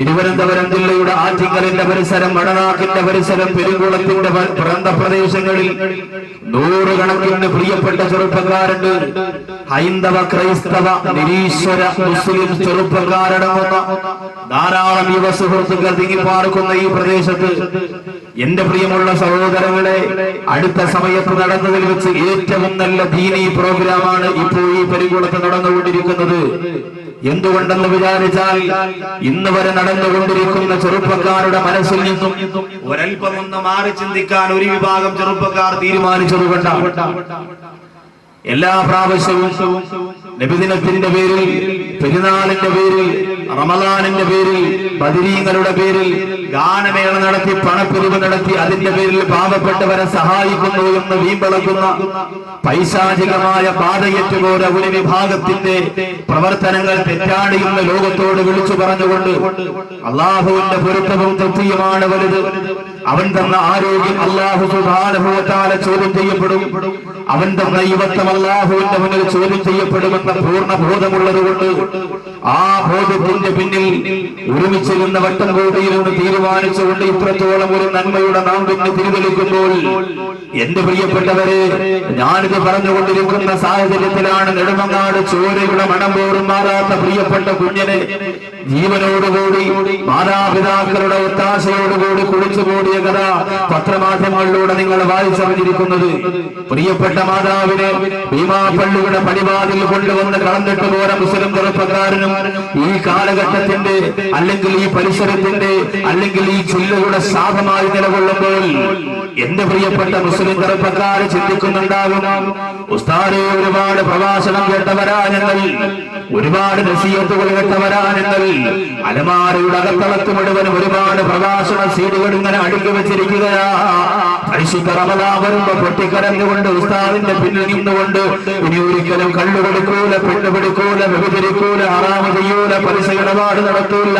തിരുവനന്തപുരം ജില്ലയുടെ ആറ്റിങ്ങലിന്റെ പരിസരം, വടനാക്കിന്റെ പരിസരം, പെരുങ്കുളത്തിന്റെ പ്രാന്തപ്രദേശങ്ങളിൽ നൂറുകണക്കിന് പ്രിയപ്പെട്ട ചെറുപ്പക്കാരുണ്ട്. ഹൈന്ദവ, ക്രൈസ്തവ, നിരീശ്വര, മുസ്ലിം ചെറുപ്പക്കാരടങ്ങുന്ന ധാരാളം യുവ സുഹൃത്തുക്കൾ തിങ്ങിപ്പാർക്കുന്ന ഈ പ്രദേശത്ത് എന്റെ പ്രിയമുള്ള സഹോദരങ്ങളെ, അടുത്ത സമയത്ത് നടന്നതിൽ വെച്ച് ഏറ്റവും നല്ല ദീനീ പ്രോഗ്രാമാണ് ഇപ്പോൾ ഈ പെരുങ്കുളത്ത് നടന്നുകൊണ്ടിരിക്കുന്നത്. എന്തുകൊണ്ടെന്ന് വിചാരിച്ചാൽ ഇന്ന് വരെ നടന്നുകൊണ്ടിരിക്കുന്ന ചെറുപ്പക്കാരുടെ മനസ്സിൽ നിന്നും ഒരൽപ്പം ഒന്ന് മാറി ചിന്തിക്കാൻ ഒരു വിഭാഗം ചെറുപ്പക്കാർ തീരുമാനിച്ചതുകൊണ്ടാണ്. എല്ലാ പ്രാവശ്യവും നബിദിനത്തിന്റെ പേരിൽ, പെരുന്നാളിന്റെ പേരിൽ, റമദാനിന്റെ പേരിൽ, ബദരീങ്ങളുടെ പേരിൽ ഗാനമേള നടത്തി, പണപ്പിരിവ് നടത്തി, അതിന്റെ പേരിൽ പാവപ്പെട്ടവരെ സഹായിക്കുന്നു എന്ന് വീമ്പളക്കുന്ന പൈശാചികമായ പാതയേറ്റുപോര ഒരു വിഭാഗത്തിന്റെ പ്രവർത്തനങ്ങൾ തെറ്റാണ് എന്ന് ലോകത്തോട് വിളിച്ചു പറഞ്ഞുകൊണ്ട് അള്ളാഹുവിന്റെ പൊരുത്തവും തൃപ്തിയുമാണ് വലുത്. അവൻ തന്ന ആരോഗ്യം അള്ളാഹു സുബ്ഹാനഹു വ തആല ചോദ്യം ചെയ്യപ്പെടും. അവൻ തന്ന യുവത്വം അള്ളാഹുവിന്റെ മുന്നിൽ ചോദ്യം ചെയ്യപ്പെടുമെന്ന പൂർണ്ണ ബോധമുള്ളത് കൊണ്ട് ആ ബോധത്തിന്റെ പിന്നിൽ ഒരുമിച്ചിരുന്ന വട്ടം കൂടിയിരുന്ന് തീരുമാനിച്ചുകൊണ്ട് ഇത്രത്തോളം ഒരു നന്മയുടെ നാമ്പിന് തിരിതെളിക്കുമ്പോൾ എന്റെ പ്രിയപ്പെട്ടവരെ, ഞാനിത് പറഞ്ഞുകൊണ്ടിരിക്കുന്ന സാഹചര്യത്തിലാണ് നെടുമങ്ങാട് ചോരയുടെ മണം പോറും മാറാത്ത പ്രിയപ്പെട്ട കുഞ്ഞിനെ ജീവനോടുകൂടി മാതാപിതാക്കളുടെ ഒത്താശയോടുകൂടി കുളിച്ചുകൂടിയ കഥ പത്രമാധ്യമങ്ങളിലൂടെ നിങ്ങൾ വായിച്ചറിഞ്ഞിരിക്കുന്നത്. പ്രിയപ്പെട്ട മാതാവിനെ ഭീമാപ്പള്ളിയുടെ പടിവാതിൽ കൊണ്ടുവന്ന് കളന്നിട്ട് പോര മുസ്ലിം ചെറുപ്പക്കാരനും ഈ കാലഘട്ടത്തിന്റെ അല്ലെങ്കിൽ ഈ പരിസരത്തിന്റെ അല്ലെങ്കിൽ ഈ ജില്ലയുടെ ശാപമായി നിലകൊള്ളുമ്പോൾ എന്റെ പ്രിയപ്പെട്ട മുസ്ലിം ചെറുപ്പക്കാരെ ചിന്തിക്കുന്നുണ്ടാകും, ഉസ്താദേ ഒരുപാട് പ്രഭാഷണം കേട്ടവരാ ഞങ്ങൾ, ഒരുപാട് നസീഹത്തുകൾ കേട്ടവരാ ഞങ്ങൾ, അലമാരയുടെ അകത്തളത്ത് മുഴുവനും ഒരുപാട് പ്രഭാഷണ സീഡുകൾ ഇങ്ങനെ അടുക്കി വെച്ചിരിക്കുകയാ. പരിശുദ്ധ റമദാൻ വരുമ്പോ പൊട്ടിക്കരഞ്ഞുകൊണ്ട് ഉസ്താദിന്റെ പിന്നിൽ നിന്നുകൊണ്ട് ഇനി ഒരിക്കലും കള്ളു കൊടുക്കൂല, പെണ്ണു പിടിക്കൂല, വ്യഭിചരിക്കൂല, ഹറാമ് ചെയ്യൂല, പലിശ ഇടപാട് നടത്തൂല,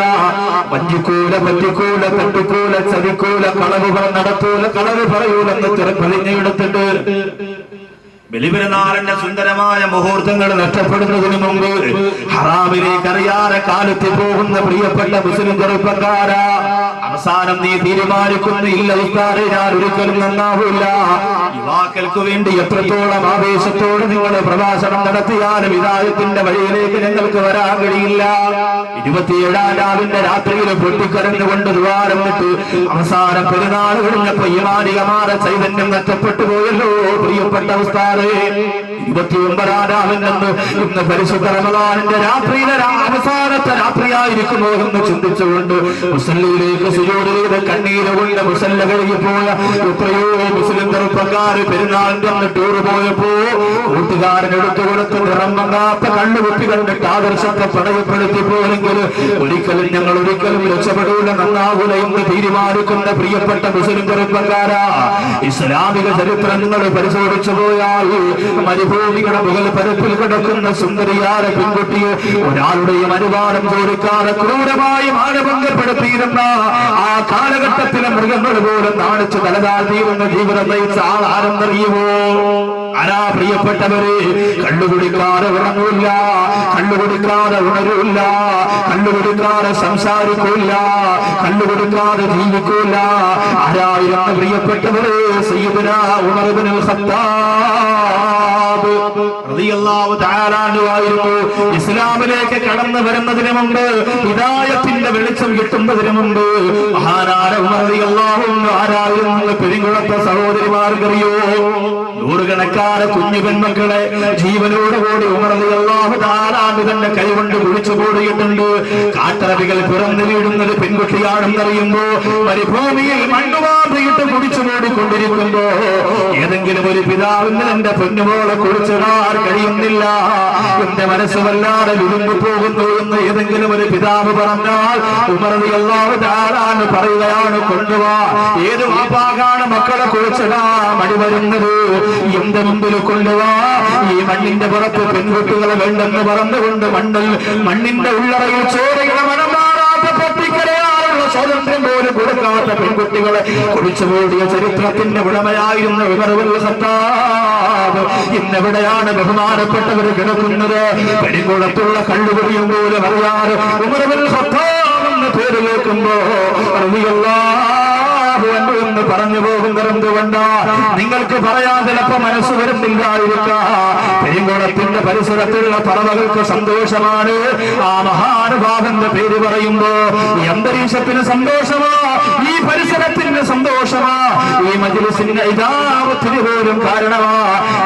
വഞ്ചിക്കൂല, പറ്റിക്കൂല, തട്ടിക്കൂല, ചതിക്കൂല, കളവ് നടത്തൂല, കളവ് പറയൂലെന്ന് പ്രതിജ്ഞയെടുത്തിട്ട് ബലിപെരുന്നാളിന്റെ സുന്ദരമായ മുഹൂർത്തങ്ങൾ നഷ്ടപ്പെടുന്നതിന് മുമ്പ് ഹറാമിലേക്ക് അറിയാതെ കാലത്ത് പോകുന്ന പ്രിയപ്പെട്ട മുസ്ലിം ചെറുപ്പക്കാരാ, അവസാനം നീ തീരുമാനിക്കുന്നു, ഇല്ല ഉസ്താദേ ഞാൻ ഒരിക്കലും നന്നാവില്ല. യുവാക്കൾക്ക് വേണ്ടി എത്രത്തോളം ആവേശത്തോടെ നിങ്ങൾ പ്രഭാഷണം നടത്തിയാലും ഹിദായത്തിന്റെ വഴിയിലേക്ക് ഞങ്ങൾക്ക് വരാൻ കഴിയില്ല. 27-ാം രാവിന്റെ രാത്രിയിൽ പൊട്ടിക്കരഞ്ഞുകൊണ്ട് ദ്വാരം വിട്ട് അവസാനം പെരുന്നാൾ കഴിഞ്ഞപ്പോ ഈമാനികമായ ചൈതന്യം നഷ്ടപ്പെട്ടു പോയല്ലോ പ്രിയപ്പെട്ട ഉസ്താദേ. 29-ാം രാവിൽ നിന്ന് ഇന്ന് പരിശുദ്ധ റമദാനിന്റെ രാത്രിയിലെ അവസാനത്തെ രാത്രിയായിരിക്കുമോ എന്ന് ചിന്തിച്ചുകൊണ്ട് മുസല്ലയിലേക്ക് സുജൂദ് ചെയ്ത് കണ്ണീരുകൊണ്ട് മുസല്ല കഴുകിപ്പോയ എത്രയോ മുസ്ലിം ചെറുപ്പക്കാര് പെരുന്നാളിന്റെ അന്ന് ടൂർ പോയപ്പോ കൂട്ടുകാരൻ എടുത്തു കൊടുത്ത് നിറം മങ്ങാത്ത കണ്ണുകുപ്പി കണ്ടിട്ട് ആദർശത്തെ പടയപ്പെടുത്തി പോയെങ്കിൽ ഒരിക്കലും ഞങ്ങൾ ഒരിക്കലും രക്ഷപ്പെടൂല, നന്നാവൂല എന്ന് തീരുമാനിക്കുന്ന പ്രിയപ്പെട്ട മുസ്ലിം ചെറുപ്പക്കാരാ, ഇസ്ലാമിക ചരിത്രങ്ങൾ പരിശോധിച്ചു പോയാൽ മരുഭൂമിയുടെ മുകൾ പരപ്പിൽ കിടക്കുന്ന സുന്ദരിയായ പെൺകുട്ടിയെ ഒരാളുടെയും അനുവാദം ചോദിക്കാതെ ക്രൂരമായി മാനഭംഗപ്പെടുത്തിയിരുന്ന ആ കാലഘട്ടത്തിലെ മൃഗങ്ങൾ പോലും നാണിച്ച് തലതാഴ്ത്തിയിരുന്ന ജീവിതം നയിച്ച ആരെന്നറിയുമോ? ആരാ പ്രിയപ്പെട്ടവരെ? കള്ളുകുടിക്കാതെ ഉറങ്ങൂല്ല, കള്ളുകുടിക്കാതെ ഉണരൂല്ല, കള്ളുകുടിക്കാതെ സംസാരിക്കൂല്ല, കള്ളുകുടിക്കാതെ ജീവിക്കൂല്ല. ആരായിരുന്നു പ്രിയപ്പെട്ടവരെ? സയ്യിദുനാ ഉമർ ഇബ്നുൽ ഖത്താബ് റളിയല്ലാഹു തആല അൻഹു ആയിരുന്നു. ഇസ്ലാമിലേക്ക് കടന്നു വരുന്നതിന് മുമ്പ്, ഹിദായത്തിന്റെ വെളിച്ചം കിട്ടുന്നതിന് മുമ്പ് മഹാനായ ഉമർ റളിയല്ലാഹു അൻഹു ആരായിരുന്നു? പെരുങ്കുളത്തെ സഹോദരിമാർക്കറിയോ? നൂറുകണക്കാരെ കുഞ്ഞു പെൺമക്കളെ ജീവനോടുകൂടി ഉമർ റളിയല്ലാഹു തആല അൻഹു തന്റെ കൈകൊണ്ട് കുഴിച്ചു കൂടിയിട്ടുണ്ട്. കാട്ടറബികൾ പിറന്നു വീഴുന്നത് പെൺകുട്ടിയാണെന്നറിയുമ്പോ മരുഭൂമിയിൽ മണ്ണുവാതിയിട്ട് കുടിച്ചു മൂടിക്കൊണ്ടിരിക്കുമ്പോ ഏതെങ്കിലും ഒരു പിതാവിന് എന്റെ പൊന്നുമോളെ കുറിച്ചിടാൻ കഴിയുന്നില്ല, എന്റെ മനസ്സ് വല്ലാതെ വിരുമ്പ് പോകുന്നു എന്ന് ഏതെങ്കിലും ഒരു പിതാവ് പറഞ്ഞാൽ ഉമർ റളിയല്ലാഹു തആല അൻഹു പറയുകയാണ്, കൊണ്ടുവാ. ഏത് വാപ്പാകാണ് മക്കളെ കുറിച്ചിടാൻ മടി വരുന്നത്? എന്റെ മുമ്പിൽ കൊണ്ടുവാ. ഈ മണ്ണിന്റെ പുറത്ത് പെൺകുട്ടികളെ വേണ്ടെന്ന് പറഞ്ഞുകൊണ്ട് മണ്ണിന്റെ ഉള്ളറയിൽ ചോരയുടെ മണം മാറാത്ത പൊട്ടിക്കരയാറുള്ള സ്വാതന്ത്ര്യം പോലും കൊടുക്കാത്ത പെൺകുട്ടികളെ കുഴിച്ചുകൂടിയ ചരിത്രത്തിന്റെ ഉടമയായിരുന്നു ഉമർ ഇബ്നുൽ ഖത്താബ്. ഇന്നെവിടെയാണ് ബഹുമാനപ്പെട്ടവർ കിടക്കുന്നത്? പെരുങ്കുളത്തുള്ള കള്ളുകുടിയും പോലും അറിയാതെ ഉമർ ഇബ്നുൽ ഖത്താബ് പേര് കേൾക്കുമ്പോ എന്ന് പറഞ്ഞു പോകുന്നതുകൊണ്ട് നിങ്ങൾക്ക് പറയാൻ ചിലപ്പോ മനസ്സ് വരുന്നില്ലായിരിക്കാം. പെരിങ്കുളത്തിന്റെ പരിസരത്തുള്ള പറവകൾക്ക് സന്തോഷമാണ്. ആ മഹാനുഭാവന്റെ പേര് പറയുമ്പോ ഈ അന്തരീക്ഷത്തിന് സന്തോഷമാ, ഈ പരിസരത്തിന് സന്തോഷമാ, ഈ മജ്‌ലിസിന്റെ ഇദാമത്തിന് പോലും കാരണമാ.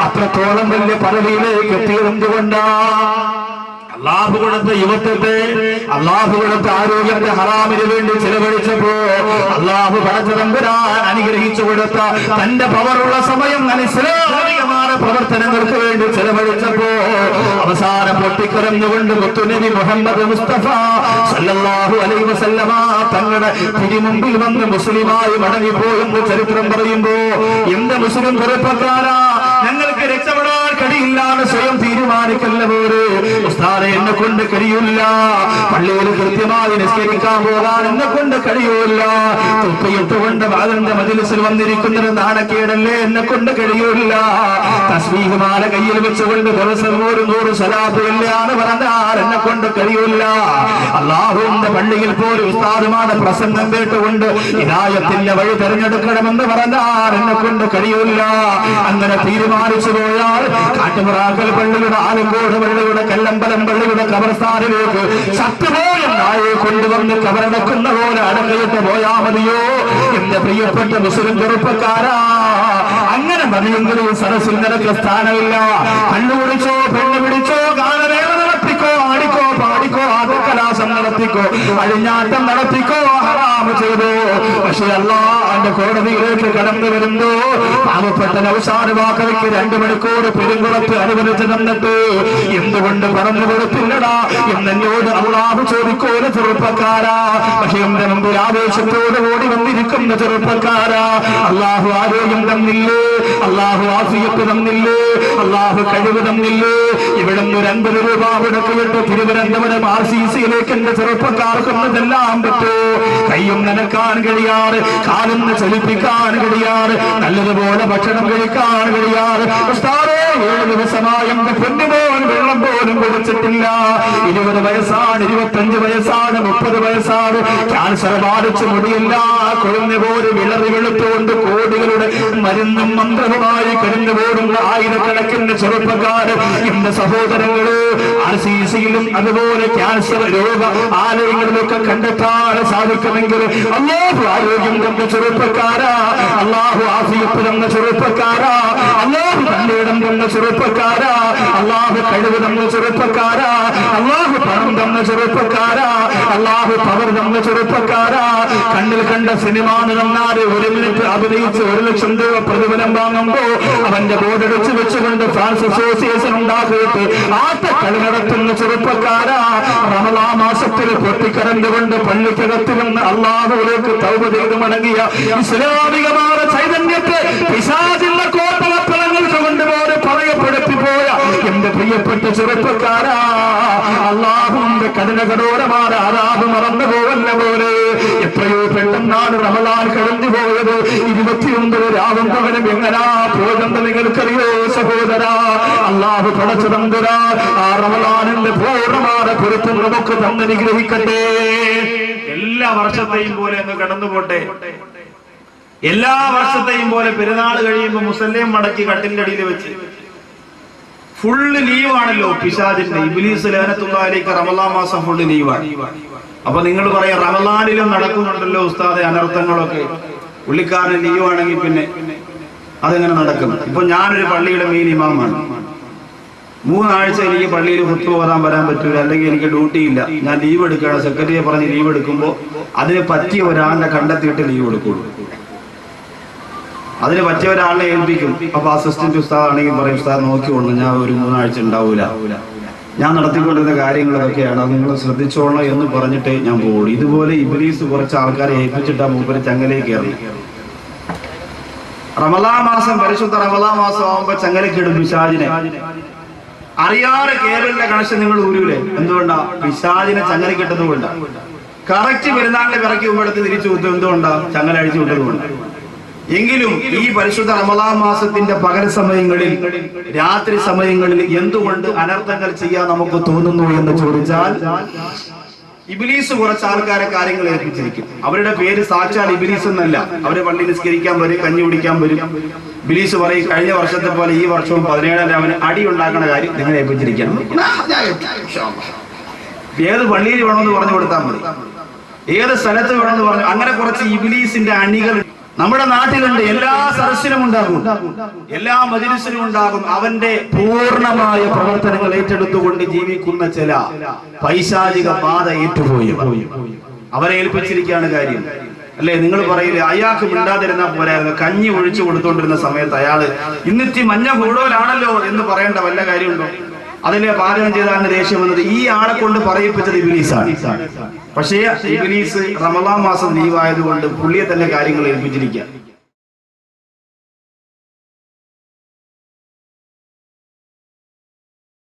അത്രത്തോളം വലിയ പദവിയിലേക്ക് എത്തിയതുകൊണ്ടാ. അല്ലാഹു കൊടുത്ത യുവത്വത്തെ, അല്ലാഹു കൊടുത്ത ആരോഗ്യത്തെ ഹറാമിന് വേണ്ടി ചെലവഴിച്ചപ്പോ അല്ലാഹു പടച്ച തമ്പുരാൻ അനുഗ്രഹിച്ചു കൊടുത്ത തന്റെ പവറുള്ള സമയം ഇസ്ലാമികമായ പ്രവർത്തനങ്ങൾക്ക് വേണ്ടി ചെലവഴിച്ചപ്പോ അവസാനം പൊട്ടിക്കരഞ്ഞുകൊണ്ട് മുത്തുനബി മുഹമ്മദ് മുസ്തഫ സല്ലല്ലാഹു അലൈഹി വസല്ലമ തങ്ങളുടെ തിരുമുമ്പിൽ വന്ന് മുസ്ലിമായി മടങ്ങിപ്പോയെന്ന് ചരിത്രം പറയുമ്പോ എന്റെ മുസ്ലിം ചെറുപ്പക്കാരാ, ഞങ്ങൾക്ക് രക്ഷപ്പെടാൻ കഴിയില്ലാതെ സ്വയം തീരുമാനിക്കല്ല പോര്. ഉസ്താദെ എന്നെ കൊണ്ട് കഴിയില്ല, പള്ളിയിൽ കൃത്യമായി നിസ്കരിക്കാൻ പോകാൻ എന്നെ കൊണ്ട് കഴിയൂല, തുപ്പയിട്ടുകൊണ്ട് വാദന്റെ മജ്‌ലിസിൽ വന്നിരിക്കുന്നത് നാണക്കേടല്ലേ, എന്നെ കൊണ്ട് കഴിയൂല, തസ്ബീഹ് മാല കയ്യിൽ വെച്ചുകൊണ്ട് ദിവസം 100 സ്വലാത്ത് ഇല്ലാന്ന് പറഞ്ഞാൽ എന്നെ കൊണ്ട് കഴിയൂല, അല്ലാഹുവിന്റെ പള്ളിയിൽ പോലും ഉസ്താദുമാരുടെ പ്രസംഗം കേട്ടുകൊണ്ട് ഹിദായത്തിന്റെ വഴി തെരഞ്ഞെടുക്കണമെന്ന് പറഞ്ഞാൽ എന്നെ കൊണ്ട് കഴിയൂല. അങ്ങനെ തീരുമാനിച്ചു പോയാൽ കാട്ടുപുറാക്കൽ പള്ളിയുടെ, ആലങ്കോട് പള്ളിയുടെ, കല്ലമ്പലം പള്ളിയുടെ ഖബർസ്ഥാനിലേക്ക് ശക്തിപോയ നായെ കൊണ്ടുവന്ന് കബറടക്കുന്ന പോലെ അടക്കയിട്ട് പോയാ മതിയോ? എന്റെ പ്രിയപ്പെട്ട മുസ്ലിം ചെറുപ്പക്കാരാ, അങ്ങനെ മതിയെങ്കിലും സരസിൽ നിനക്ക് സ്ഥാനമില്ല. കണ്ണുപിടിച്ചോ, പെണ്ണ് പിടിച്ചോ, ഗാനമേള നടത്തിക്കോ, ആടിക്കോ, പാടിക്കോ, ആദക്കലാസം നടത്തിക്കോ, അഴിഞ്ഞാട്ടം നടത്തിക്കോ, ഹറാമ് ചെയ്തോ. പക്ഷെ അല്ലാഹുവിന്റെ കോടതിയിലേക്ക് കടന്നു വരുമ്പോ പാവപ്പെട്ട നൗഷാദ് വാക്കവിക്ക് 2 മണിക്കൂർ പെരുങ്കുളത്ത് അനുവദിച്ചു തന്നിട്ട് എന്തുകൊണ്ട് പറഞ്ഞു കൊടുത്തില്ലടാ എന്നോട് അല്ലാഹു ചോദിക്കോല ചെറുപ്പക്കാരാ. പക്ഷെ എന്റെ മുമ്പിൽ ആവേശത്തോട് ഓടി വന്നിരിക്കുന്ന ചെറുപ്പക്കാരാ, അല്ലാഹു ആരോഗ്യം തന്നില്ലേ, അല്ലാഹു ആഫിയത്ത് തന്നില്ലേ, അല്ലാഹു കഴിവ് തന്നില്ലേ? ഇവിടുന്ന് 50 രൂപ മുടക്കിയിട്ട് തിരുവനന്തപുരം RCCയിലേക്ക് എന്റെ ചെറുപ്പക്കാർക്കൊന്ന് ചെല്ലാൻ പറ്റൂ? കയ്യും നനക്കാൻ കഴിയാറ്, കാലൊന്ന് ചലിപ്പിക്കാൻ കഴിയാറ്, നല്ലതുപോലെ ഭക്ഷണം കഴിക്കാൻ കഴിയാറ്. 7 ദിവസമായി എന്റെ പൊന്നുപോൽ വെള്ളം പോലും കുടിച്ചിട്ടില്ല. 20 വയസ്സാണ്, 25 വയസ്സാണ്, 30 വയസ്സാണ്, ക്യാൻസർ ബാധിച്ച് മുടിയില്ല, കൊഴുന്നു പോലും വിളറി വെളുത്തുകൊണ്ട് കോടികളുടെ മരുന്നും മന്ത്രവുമായി കഴിഞ്ഞു പോലുള്ള ആയിരക്കണക്കിന് ചെറുപ്പക്കാർ എന്റെ സഹോദരങ്ങള് RCCയിലും അതുപോലെ ക്യാൻസർ രോഗ ആലയങ്ങളിലൊക്കെ കണ്ടെത്താൻ സാധിക്കുമെങ്കിൽ അല്ലാഹു ആരോഗ്യം തന്ന ചെറുപ്പക്കാരാ, അല്ലാഹു ആഫിയത്ത് തന്ന ചെറുപ്പക്കാരാ, അല്ലാഹു തന്നിടം തന്ന ചെറുപ്പക്കാരാ, അല്ലാഹു കഴിവ് തന്ന ചെറുപ്പക്കാരാ, അല്ലാഹു പണം തന്ന ചെറുപ്പക്കാരാ, അല്ലാഹു പവർ തന്ന ചെറുപ്പക്കാരാ. കണ്ണിൽ കണ്ട സിനിമ നന്നാറ് 1 മിനിറ്റ് അഭിനയിച്ച് 1 ലക്ഷം രൂപ പ്രതിഫലം വാങ്ങുമ്പോ അവന്റെ ബോർഡടിച്ച് വെച്ചുകൊണ്ട് ഫ്രാൻസ് അസോസിയേഷൻ ഉണ്ടാക്കിയിട്ട് ആട്ടക്കളി നടത്തുന്ന ചെറുപ്പക്കാരാ, റമളാൻ മാസത്തിൽ പൊട്ടിക്കരണ്ടുകൊണ്ട് പള്ളിക്കകത്ത് നിന്ന് അല്ലാഹുവിലേക്ക് തൗബ ചെയ്ത് മടങ്ങിയ ഇസ്ലാമികമായ ചൈതന്യത്തെ പിശാചിന്റെ കോട്ടവത്തലങ്ങൾക്ക് കൊണ്ടുപോലെ പറയപ്പെടുത്തിപ്പോയ എന്റെ പ്രിയപ്പെട്ട ചെറുപ്പക്കാരാ, അല്ലാഹുവിന്റെ കഠിനകഠോരമായ ആരാധന മറന്നു പോവല്ല പോലെ. എത്രയോ പെട്ടെന്നാണ് റമളാൻ കഴിഞ്ഞു പോയത്. 29 രാവും പകരം എങ്ങനാ പോയെന്ന് നിങ്ങൾക്കറിയോ സഹോദരാ? അല്ലാഹു പടച്ചു തമ്പുരാ ആ റമളാനിന്റെ പൂർണ്ണമായ പൊരുത്തം നമുക്ക് തന്നനുഗ്രഹിക്കട്ടെ. എല്ലാ വർഷത്തെയും പോലെ അങ്ങ് കടന്നുപോട്ടെ. എല്ലാ വർഷത്തെയും പോലെ പെരുന്നാൾ കഴിയുമ്പോ മുസല്ലേം മടക്കി കട്ടിലിന്റെ അടിയിൽ വെച്ച് ഫുള്ള് ലീവാണല്ലോ പിശാചിന്റെ. ഇബ്ലീസ് ലഅനത്തുല്ലാഹിലേക്ക് റമളാൻ മാസം ഫുള്ള് ലീവാണ്. അപ്പൊ നിങ്ങൾ പറയാം റമളാനിലും നടക്കുന്നുണ്ടല്ലോ ഉസ്താദെ അനർത്ഥങ്ങളൊക്കെ. പുള്ളിക്കാരൻ ലീവാണെങ്കിൽ പിന്നെ അതെങ്ങനെ നടക്കും? ഇപ്പൊ ഞാനൊരു പള്ളിയുടെ മെയിൻ ഇമാമാണ്. 3 ആഴ്ച എനിക്ക് പള്ളിയിൽ ഖുത്ബ ഓതാൻ വരാൻ പറ്റൂല, അല്ലെങ്കിൽ എനിക്ക് ഡ്യൂട്ടി ഇല്ല, ഞാൻ ലീവ് എടുക്കണം. സെക്രട്ടറിയെ പറഞ്ഞ് ലീവ് എടുക്കുമ്പോൾ അതിന് പറ്റിയ ഒരാളിനെ കണ്ടെത്തിയിട്ട് ലീവ് എടുക്കുള്ളൂ. അതിന് പറ്റിയ ഒരാളിനെ ഏൽപ്പിക്കും. അപ്പൊ അസിസ്റ്റന്റ് ഉസ്താദ് ആണെങ്കിൽ പറയും ഉസ്താദ് നോക്കിക്കൊള്ളു, ഞാൻ ഒരു 3 ആഴ്ച ഉണ്ടാവൂല, ഞാൻ നടത്തിക്കൊണ്ടിരുന്ന കാര്യങ്ങളൊക്കെയാണ്, അത് നിങ്ങൾ ശ്രദ്ധിച്ചോളണം എന്ന് പറഞ്ഞിട്ടേ ഞാൻ പോകുള്ളൂ. ഇതുപോലെ ഇബ്ലീസ് കുറച്ച് ആൾക്കാരെ ഏൽപ്പിച്ചിട്ടാ മൂപ്പര് ചങ്ങലേക്ക് കയറി. റമളാൻ മാസം, പരിശുദ്ധ റമളാൻ മാസം ആവുമ്പോ ചങ്ങലക്ക് ഇടും പിശാചിനെ. അറിയാതെ കേബിളിന്റെ കണക്ഷൻ നിങ്ങൾ ഊരൂലേ? എന്തുകൊണ്ടാ? പിശാചിനെ ചങ്ങലക്ക് ഇട്ടത് കൊണ്ടാ. കറക്റ്റ് പെരുന്നാളിന്റെ പിറക്കി മുമ്പെടുത്ത് തിരിച്ചു വിട്ടു. എന്തുകൊണ്ടാ? ചങ്ങല അഴിച്ചു വിട്ടത് കൊണ്ട്. എങ്കിലും ഈ പരിശുദ്ധ റമളാൻ മാസത്തിന്റെ പകൽ സമയങ്ങളിൽ, രാത്രി സമയങ്ങളിൽ എന്തുകൊണ്ട് അനർത്ഥങ്ങൾ ചെയ്യാൻ നമുക്ക് തോന്നുന്നു എന്ന് ചോദിച്ചാൽ ഇബ്ലീസ് കുറച്ച് ആൾക്കാരെ കാര്യങ്ങൾ ഏൽപ്പിച്ചിരിക്കും. അവരുടെ പേര് സാക്ഷാൽ ഇബ്ലീസ് എന്നല്ല. അവരെ പള്ളി നിസ്കരിക്കാൻ വരും, കഞ്ഞി കുടിക്കാൻ വരും. ഇബ്ലീസ് പറയും, കഴിഞ്ഞ വർഷത്തെ പോലെ ഈ വർഷവും 17-ാം രാവിലെ അടി ഉണ്ടാക്കുന്ന കാര്യം നിങ്ങൾ ഏൽപ്പിച്ചിരിക്കണം. ഏത് പള്ളിയിൽ വേണമെന്ന് പറഞ്ഞു കൊടുത്താൽ മതി, ഏത് സ്ഥലത്ത് വേണമെന്ന് പറഞ്ഞു. അങ്ങനെ കുറച്ച് ഇബ്ലീസിന്റെ അണികൾ നമ്മുടെ നാട്ടിലുണ്ട്. എല്ലാ സദസ്സിലും ഉണ്ടാകും, എല്ലാ മജ്‌ലിസിലും ഉണ്ടാകും. അവന്റെ പൂർണ്ണമായ പ്രവർത്തനങ്ങൾ ഏറ്റെടുത്തുകൊണ്ട് ജീവിക്കുന്ന ചില പൈശാചിക ബാധ ഏറ്റുപോയി അവരെ ഏൽപ്പിച്ചിരിക്കുകയാണ് കാര്യം. അല്ലെ, നിങ്ങൾ പറയില്ലേ അയാൾക്ക് മിണ്ടാതിരുന്നാൽ പോരായിരുന്നു, കഞ്ഞി ഒഴിച്ചു കൊടുത്തോണ്ടിരുന്ന സമയത്ത് അയാള് ഇന്നിത്തി മഞ്ഞ കൂടുതലാണല്ലോ എന്ന് പറയേണ്ട വല്ല കാര്യമുണ്ടോ? അതിലെ പാചകം ചെയ്താണ് ദേഷ്യം വന്നത്. ഈ ആളെ കൊണ്ട് പറയിപ്പിച്ചത് ഇബ്ലീസാണ്. പക്ഷേ ഇബ്ലീസ് റമളാൻ മാസം ലീവായതുകൊണ്ട് പുള്ളിയെ തന്നെ കാര്യങ്ങൾ ഏൽപ്പിച്ചിരിക്കുക.